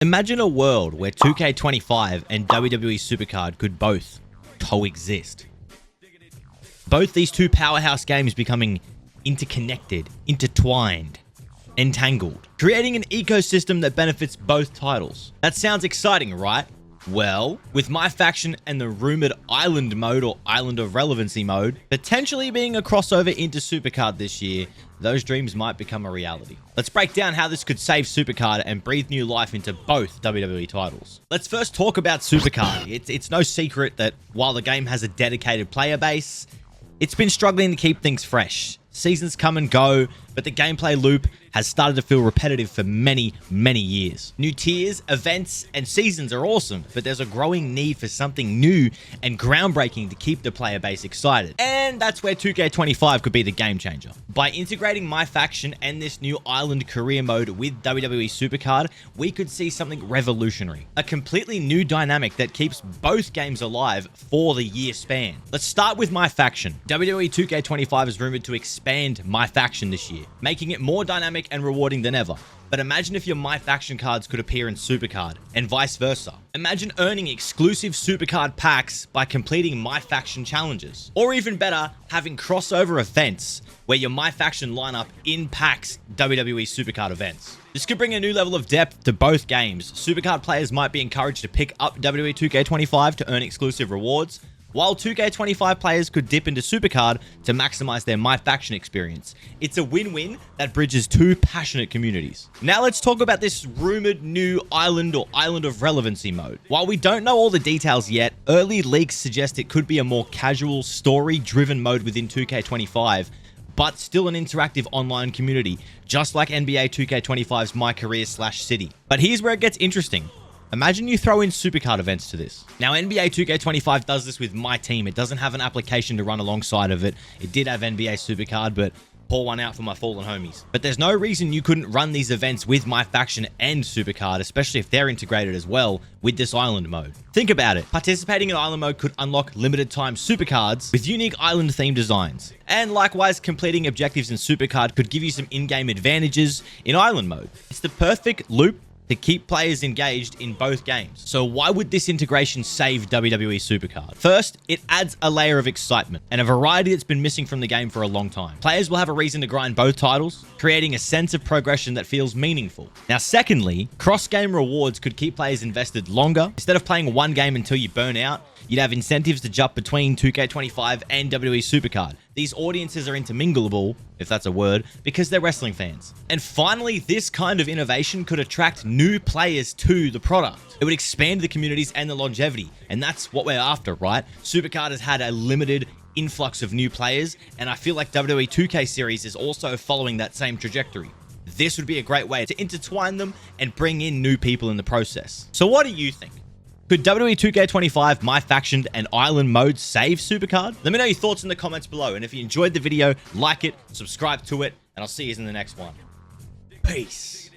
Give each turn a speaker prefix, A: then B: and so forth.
A: Imagine a world where 2K25 and WWE SuperCard could both coexist. Both these two powerhouse games becoming interconnected, intertwined, entangled, creating an ecosystem that benefits both titles. That sounds exciting, right? Well, with MyFaction and the rumored Island mode or Island of Relevancy mode potentially being a crossover into SuperCard this year, those dreams might become a reality. Let's break down how this could save SuperCard and breathe new life into both WWE titles. Let's first talk about SuperCard. It's no secret that while the game has a dedicated player base, it's been struggling to keep things fresh. Seasons come and go, but the gameplay loop has started to feel repetitive for many, many years. New tiers, events, and seasons are awesome, but there's a growing need for something new and groundbreaking to keep the player base excited. And that's where 2K25 could be the game changer. By integrating MyFaction and this new Island career mode with WWE SuperCard, we could see something revolutionary. A completely new dynamic that keeps both games alive for the year span. Let's start with MyFaction. WWE 2K25 is rumored to expand MyFaction this year, making it more dynamic and rewarding than ever. But imagine if your MyFaction cards could appear in SuperCard, and vice versa. Imagine earning exclusive SuperCard packs by completing MyFaction challenges. Or even better, having crossover events where your MyFaction lineup impacts WWE SuperCard events. This could bring a new level of depth to both games. SuperCard players might be encouraged to pick up WWE 2K25 to earn exclusive rewards, while 2K25 players could dip into SuperCard to maximize their MyFaction experience. It's a win-win that bridges two passionate communities. Now let's talk about this rumored new Island or Island of Relevancy mode. While we don't know all the details yet, early leaks suggest it could be a more casual, story-driven mode within 2K25, but still an interactive online community, just like NBA 2K25's My Career/City. But here's where it gets interesting. Imagine you throw in SuperCard events to this. Now, NBA 2K25 does this with My Team. It doesn't have an application to run alongside of it. It did have NBA SuperCard, but pour one out for my fallen homies. But there's no reason you couldn't run these events with MyFaction and SuperCard, especially if they're integrated as well with this Island mode. Think about it. Participating in Island mode could unlock limited time SuperCards with unique Island themed designs. And likewise, completing objectives in SuperCard could give you some in-game advantages in Island mode. It's the perfect loop to keep players engaged in both games. So why would this integration save WWE SuperCard? First, it adds a layer of excitement and a variety that's been missing from the game for a long time. Players will have a reason to grind both titles, creating a sense of progression that feels meaningful. Now, secondly, cross-game rewards could keep players invested longer. Instead of playing one game until you burn out, you'd have incentives to jump between 2K25 and WWE SuperCard. These audiences are interminglable, if that's a word, because they're wrestling fans. And finally, this kind of innovation could attract new players to the product. It would expand the communities and the longevity, and that's what we're after, right? SuperCard has had a limited influx of new players, and I feel like WWE 2K series is also following that same trajectory. This would be a great way to intertwine them and bring in new people in the process. So what do you think? Could WWE 2K25, MyFaction, and Island mode save SuperCard? Let me know your thoughts in the comments below, and if you enjoyed the video, like it, subscribe to it, and I'll see you in the next one. Peace.